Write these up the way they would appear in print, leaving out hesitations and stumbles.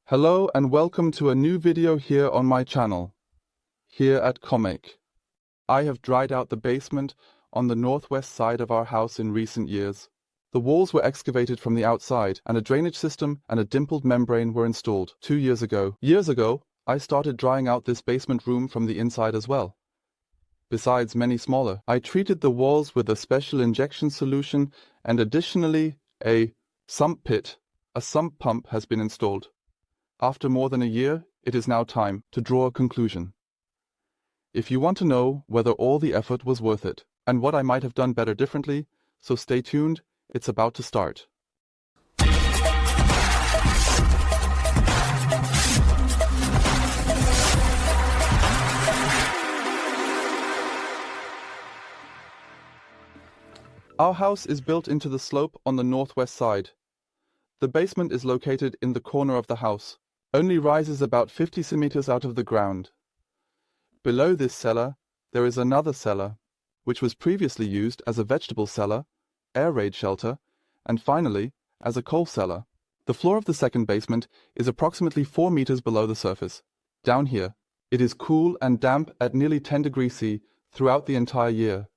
Hello and welcome to a new video here on my channel, here at commaik. I have dried out the basement on the northwest side of our house in recent years. The walls were excavated from the outside and a drainage system and a dimpled membrane were installed 2 years ago. Years ago, I started drying out this basement room from the inside as well. Besides many smaller, I treated the walls with a special injection solution and additionally a sump pit. A sump pump has been installed. After more than a year, it is now time to draw a conclusion. If you want to know whether all the effort was worth it, and what I might have done better differently, so stay tuned, it's about to start. Our house is built into the slope on the northwest side. The basement is located in the corner of the house. Only rises about 50 centimeters out of the ground. Below this cellar, there is another cellar, which was previously used as a vegetable cellar, air raid shelter, and finally, as a coal cellar. The floor of the second basement is approximately 4 meters below the surface. Down here, it is cool and damp at nearly 10 degrees C throughout the entire year.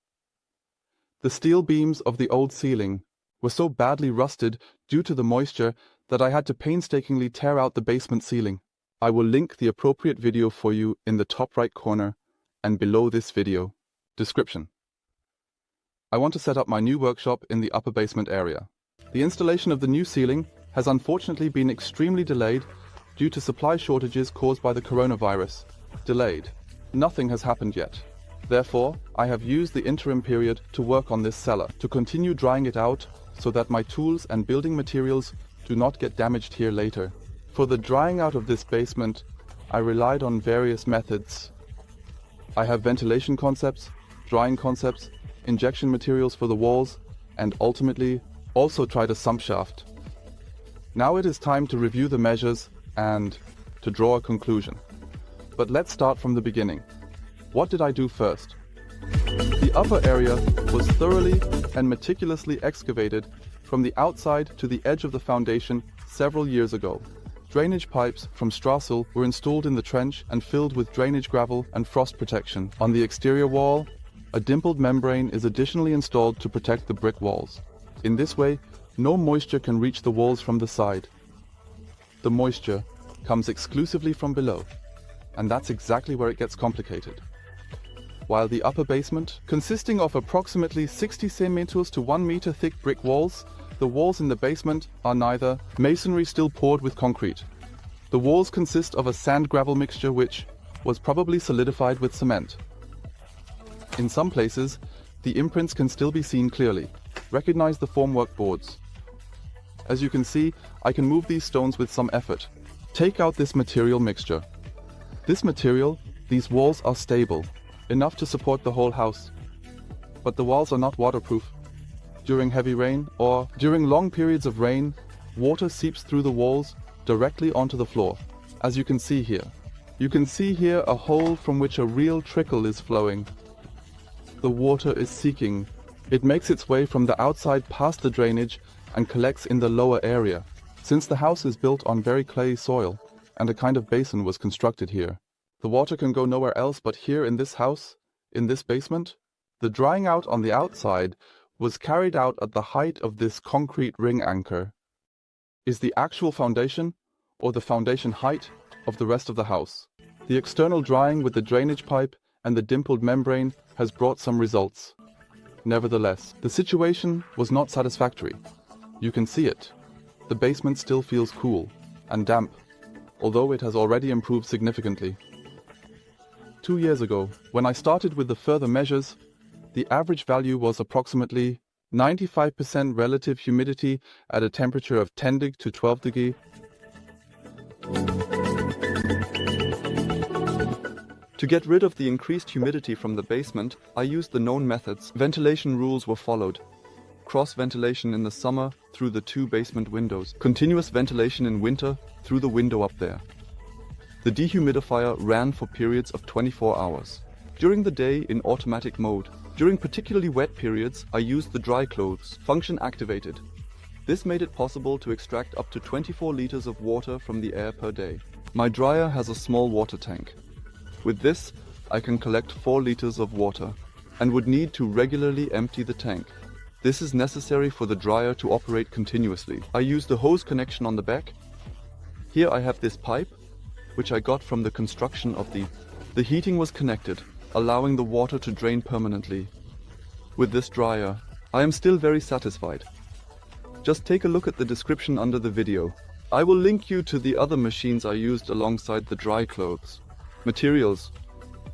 The steel beams of the old ceiling were so badly rusted due to the moisture that I had to painstakingly tear out the basement ceiling. I will link the appropriate video for you in the top right corner and below this video description. I want to set up my new workshop in the upper basement area. The installation of the new ceiling has unfortunately been extremely delayed due to supply shortages caused by the coronavirus. Delayed. Nothing has happened yet. Therefore, I have used the interim period to work on this cellar, to continue drying it out so that my tools and building materials do not get damaged here later. For the drying out of this basement, I relied on various methods. I have ventilation concepts, drying concepts, injection materials for the walls, and ultimately also tried a sump shaft. Now it is time to review the measures and to draw a conclusion. But let's start from the beginning. What did I do first? The upper area was thoroughly and meticulously excavated from the outside to the edge of the foundation several years ago. Drainage pipes from Strassel were installed in the trench and filled with drainage gravel and frost protection. On the exterior wall, a dimpled membrane is additionally installed to protect the brick walls. In this way, no moisture can reach the walls from the side. The moisture comes exclusively from below, and that's exactly where it gets complicated. While the upper basement, consisting of approximately 60 centimeters to 1 meter thick brick walls, the walls in the basement are neither masonry still poured with concrete. The walls consist of a sand-gravel mixture which was probably solidified with cement. In some places, the imprints can still be seen clearly. Recognize the formwork boards. As you can see, I can move these stones with some effort. Take out this material mixture. This material, these walls are stable, enough to support the whole house. But the walls are not waterproof. During heavy rain or during long periods of rain, water seeps through the walls directly onto the floor, as you can see here. You can see here a hole from which a real trickle is flowing. The water is seeking. It makes its way from the outside past the drainage and collects in the lower area. Since the house is built on very clayey soil and a kind of basin was constructed here, the water can go nowhere else but here in this house, in this basement. The drying out on the outside was carried out at the height of this concrete ring anchor. Is the actual foundation or the foundation height of the rest of the house. The external drying with the drainage pipe and the dimpled membrane has brought some results. Nevertheless, the situation was not satisfactory. You can see it. The basement still feels cool and damp, although it has already improved significantly. 2 years ago, when I started with the further measures, the average value was approximately 95% relative humidity at a temperature of 10 to 12 degrees. To get rid of the increased humidity from the basement, I used the known methods. Ventilation rules were followed. Cross ventilation in the summer through the 2 basement windows. Continuous ventilation in winter through the window up there. The dehumidifier ran for periods of 24 hours. During the day in automatic mode. During particularly wet periods, I used the dry clothes, function activated. This made it possible to extract up to 24 liters of water from the air per day. My dryer has a small water tank. With this, I can collect 4 liters of water and would need to regularly empty the tank. This is necessary for the dryer to operate continuously. I use the hose connection on the back. Here I have this pipe, which I got from the construction of the heating was connected, allowing the water to drain permanently. With this dryer, I am still very satisfied. Just take a look at the description under the video. I will link you to the other machines I used alongside the dry clothes. Materials.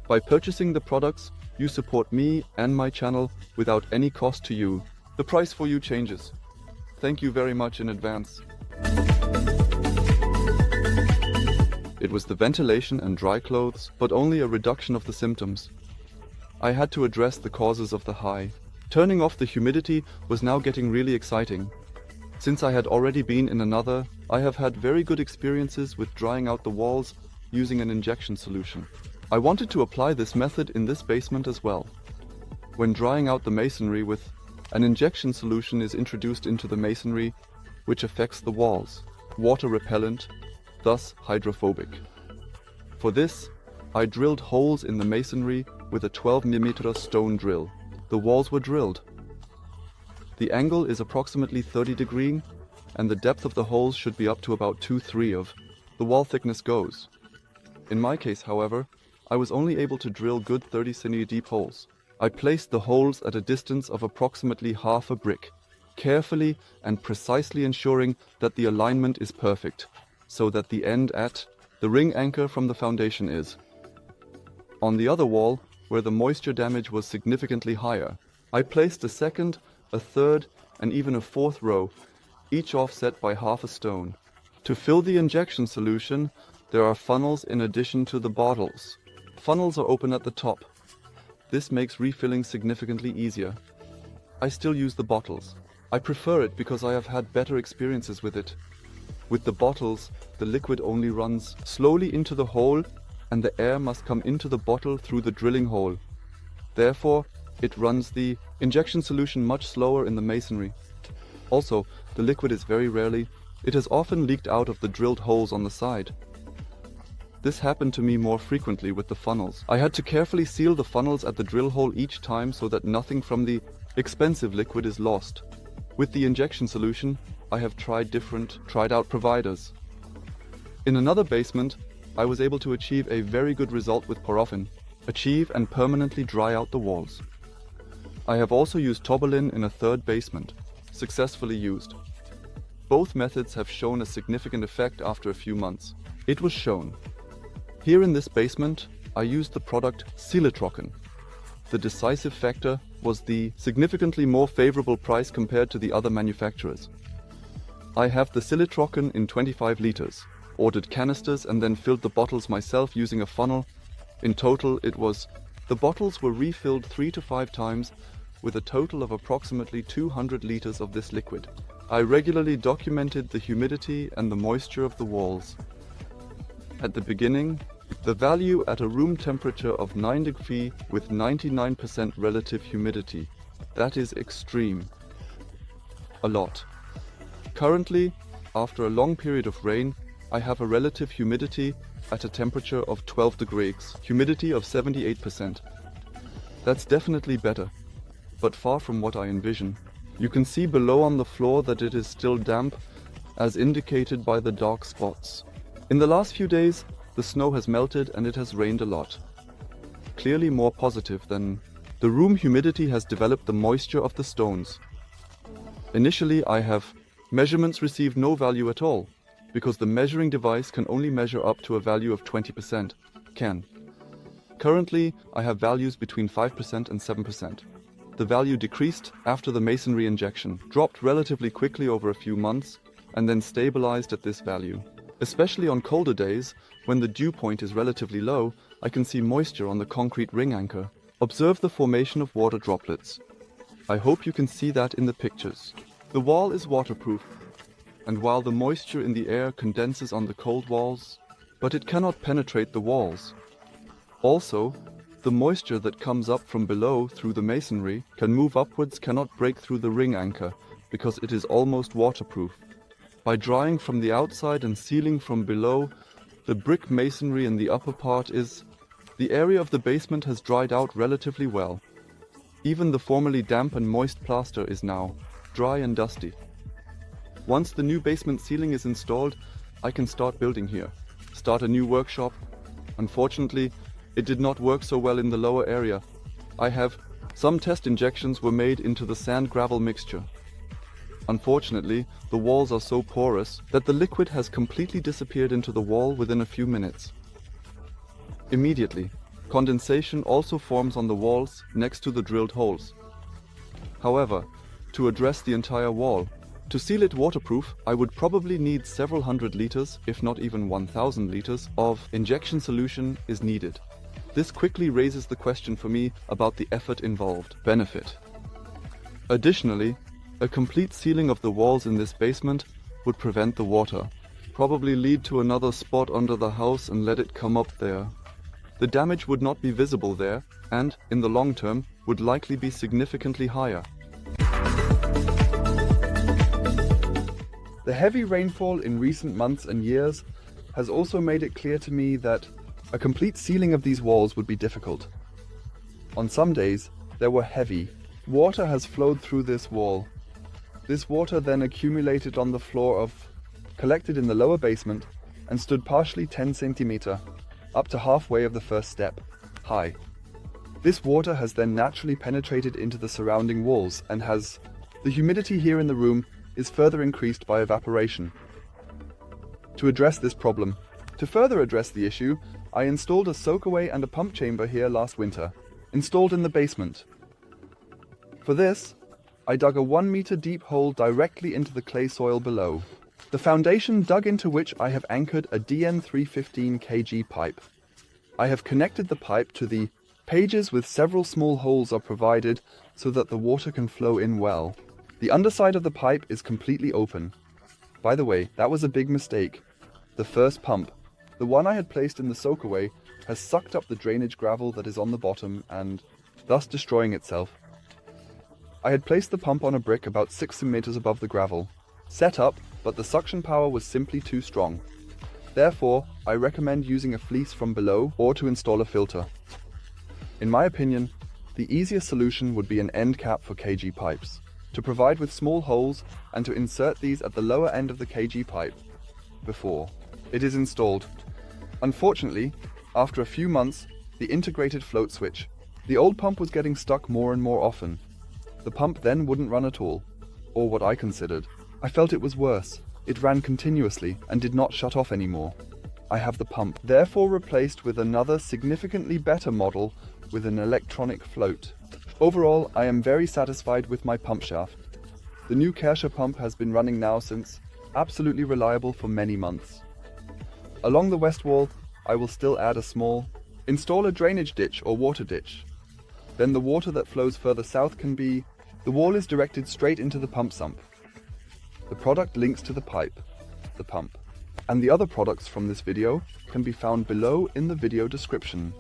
By purchasing the products, you support me and my channel without any cost to you. The price for you changes. Thank you very much in advance. It was the ventilation and dry clothes, but only a reduction of the symptoms. I had to address the causes of the high. Turning off the humidity was now getting really exciting. Since I had already been in another, I have had very good experiences with drying out the walls using an injection solution. I wanted to apply this method in this basement as well. When drying out the masonry with an injection solution is introduced into the masonry, which affects the walls, water repellent, thus hydrophobic. For this, I drilled holes in the masonry with a 12mm stone drill. The walls were drilled. The angle is approximately 30 degrees, and the depth of the holes should be up to about 2-3 of the wall thickness goes. In my case, however, I was only able to drill good 30 cm deep holes. I placed the holes at a distance of approximately half a brick, carefully and precisely ensuring that the alignment is perfect, so that the end at the ring anchor from the foundation is. On the other wall, where the moisture damage was significantly higher, I placed a second, a third, and even a fourth row, each offset by half a stone. To fill the injection solution, there are funnels in addition to the bottles. Funnels are open at the top. This makes refilling significantly easier. I still use the bottles. I prefer it because I have had better experiences with it. With the bottles, the liquid only runs slowly into the hole, and the air must come into the bottle through the drilling hole. Therefore, it runs the injection solution much slower in the masonry. Also, the liquid is very rarely, it has often leaked out of the drilled holes on the side. This happened to me more frequently with the funnels. I had to carefully seal the funnels at the drill hole each time so that nothing from the expensive liquid is lost. With the injection solution, I have tried out providers. In another basement, I was able to achieve a very good result with paraffin, achieve and permanently dry out the walls. I have also used Tobalin in a third basement, successfully used. Both methods have shown a significant effect after a few months. It was shown. Here in this basement, I used the product Siletrocken. The decisive factor was the significantly more favorable price compared to the other manufacturers. I have the Siletrocken in 25 liters, ordered canisters and then filled the bottles myself using a funnel. In total, the bottles were refilled 3 to 5 times with a total of approximately 200 liters of this liquid. I regularly documented the humidity and the moisture of the walls. At the beginning, the value at a room temperature of 9 degrees with 99% relative humidity. That is extreme. A lot. Currently, after a long period of rain, I have a relative humidity at a temperature of 12 degrees, humidity of 78%. That's definitely better, but far from what I envision. You can see below on the floor that it is still damp, as indicated by the dark spots. In the last few days, the snow has melted and it has rained a lot. Clearly more positive than the room humidity has developed the moisture of the stones. Initially, I have measurements received no value at all, because the measuring device can only measure up to a value of 20%. Currently, I have values between 5% and 7%. The value decreased after the masonry injection, dropped relatively quickly over a few months, and then stabilized at this value. Especially on colder days, when the dew point is relatively low, I can see moisture on the concrete ring anchor. Observe the formation of water droplets. I hope you can see that in the pictures. The wall is waterproof, and while the moisture in the air condenses on the cold walls, but it cannot penetrate the walls. Also, the moisture that comes up from below through the masonry can move upwards, cannot break through the ring anchor, because it is almost waterproof. By drying from the outside and sealing from below, the brick masonry in the upper part the area of the basement has dried out relatively well. Even the formerly damp and moist plaster is now dry and dusty. Once the new basement ceiling is installed, I can start building here, start a new workshop. Unfortunately, it did not work so well in the lower area. Some test injections were made into the sand-gravel mixture. Unfortunately, the walls are so porous that the liquid has completely disappeared into the wall within a few minutes. Immediately, condensation also forms on the walls next to the drilled holes. However, to address the entire wall, to seal it waterproof, I would probably need several hundred liters, if not even 1,000 liters, of injection solution is needed. This quickly raises the question for me about the effort involved. Benefit. Additionally, a complete sealing of the walls in this basement would prevent the water, probably lead to another spot under the house and let it come up there. The damage would not be visible there and, in the long term, would likely be significantly higher. The heavy rainfall in recent months and years has also made it clear to me that a complete sealing of these walls would be difficult. On some days, they were heavy. Water has flowed through this wall. This water then accumulated on the floor collected in the lower basement and stood partially 10 centimeter, up to halfway of the first step, high. This water has then naturally penetrated into the surrounding walls and the humidity here in the room is further increased by evaporation. To further address the issue, I installed a soakaway and a pump chamber here last winter, installed in the basement. For this, I dug a 1 meter deep hole directly into the clay soil below. The foundation dug into which I have anchored a DN 315 kg pipe. I have connected the pipe to the pages with several small holes are provided so that the water can flow in well. The underside of the pipe is completely open. By the way, that was a big mistake. The first pump, the one I had placed in the soakaway, has sucked up the drainage gravel that is on the bottom and thus destroying itself. I had placed the pump on a brick about 6 meters above the gravel. Set up, but the suction power was simply too strong. Therefore, I recommend using a fleece from below or to install a filter. In my opinion, the easiest solution would be an end cap for kg pipes, to provide with small holes and to insert these at the lower end of the kg pipe before it is installed. Unfortunately, after a few months, the integrated float switch. The old pump was getting stuck more and more often. The pump then wouldn't run at all, or what I considered. I felt it was worse. It ran continuously and did not shut off anymore. I have the pump, therefore replaced with another significantly better model with an electronic float. Overall, I am very satisfied with my pump shaft. The new Kärcher pump has been running now since, absolutely reliable for many months. Along the west wall, I will still add install a drainage ditch or water ditch. Then the water that flows further south the wall is directed straight into the pump sump. The product links to the pipe, the pump, and the other products from this video can be found below in the video description.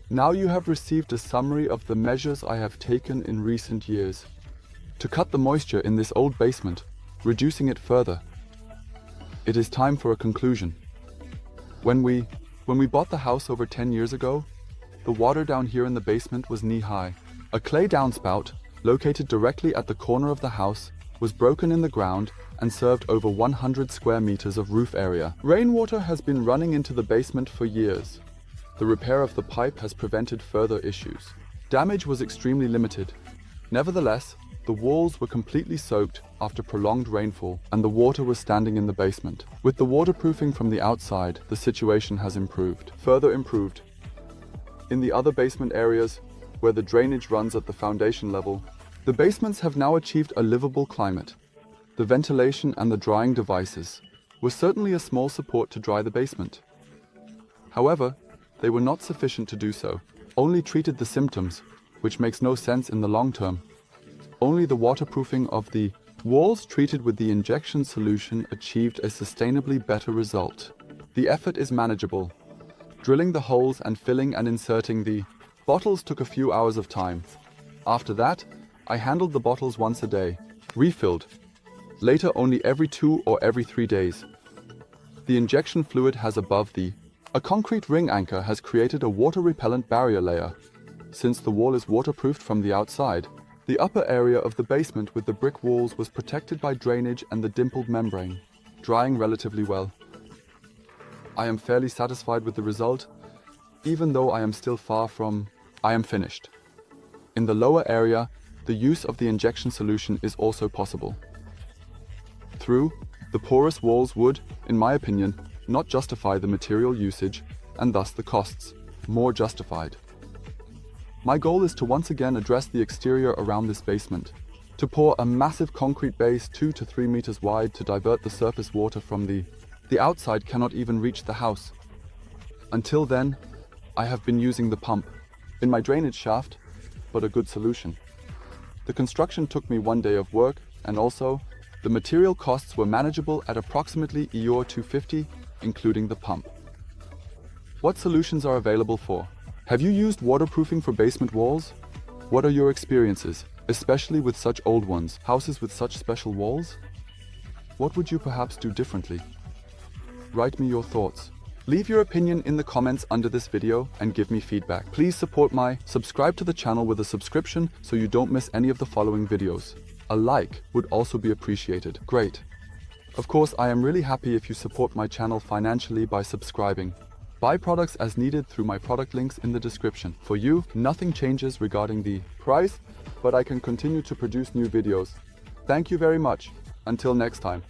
Now you have received a summary of the measures I have taken in recent years to cut the moisture in this old basement, reducing it further. It is time for a conclusion. When we bought the house over 10 years ago, the water down here in the basement was knee-high. A clay downspout, located directly at the corner of the house, was broken in the ground and served over 100 square meters of roof area. Rainwater has been running into the basement for years. The repair of the pipe has prevented further issues. Damage was extremely limited. Nevertheless, the walls were completely soaked after prolonged rainfall and the water was standing in the basement. With the waterproofing from the outside, the situation has further improved. In the other basement areas, where the drainage runs at the foundation level, the basements have now achieved a livable climate. The ventilation and the drying devices were certainly a small support to dry the basement. However, they were not sufficient to do so, only treated the symptoms, which makes no sense in the long term. Only the waterproofing of the walls treated with the injection solution achieved a sustainably better result. The effort is manageable. Drilling the holes and filling and inserting the bottles took a few hours of time. After that, I handled the bottles once a day, refilled. Later only every 2 or every 3 days. The injection fluid has above a concrete ring anchor has created a water-repellent barrier layer. Since the wall is waterproofed from the outside, the upper area of the basement with the brick walls was protected by drainage and the dimpled membrane, drying relatively well. I am fairly satisfied with the result, even though I am still far from I am finished. In the lower area, the use of the injection solution is also possible. The porous walls would, in my opinion, not justify the material usage and thus the costs, more justified. My goal is to once again address the exterior around this basement, to pour a massive concrete base 2 to 3 meters wide to divert the surface water from the outside cannot even reach the house. Until then, I have been using the pump in my drainage shaft, but a good solution. The construction took me 1 day of work, and also, the material costs were manageable at approximately Euro 250, including the pump. What solutions are available for? Have you used waterproofing for basement walls? What are your experiences, especially with such old ones, houses with such special walls? What would you perhaps do differently? Write me your thoughts. Leave your opinion in the comments under this video and give me feedback. Please subscribe to the channel with a subscription so you don't miss any of the following videos. A like would also be appreciated. Great. Of course, I am really happy if you support my channel financially by subscribing. Buy products as needed through my product links in the description. For you, nothing changes regarding the price, but I can continue to produce new videos. Thank you very much. Until next time.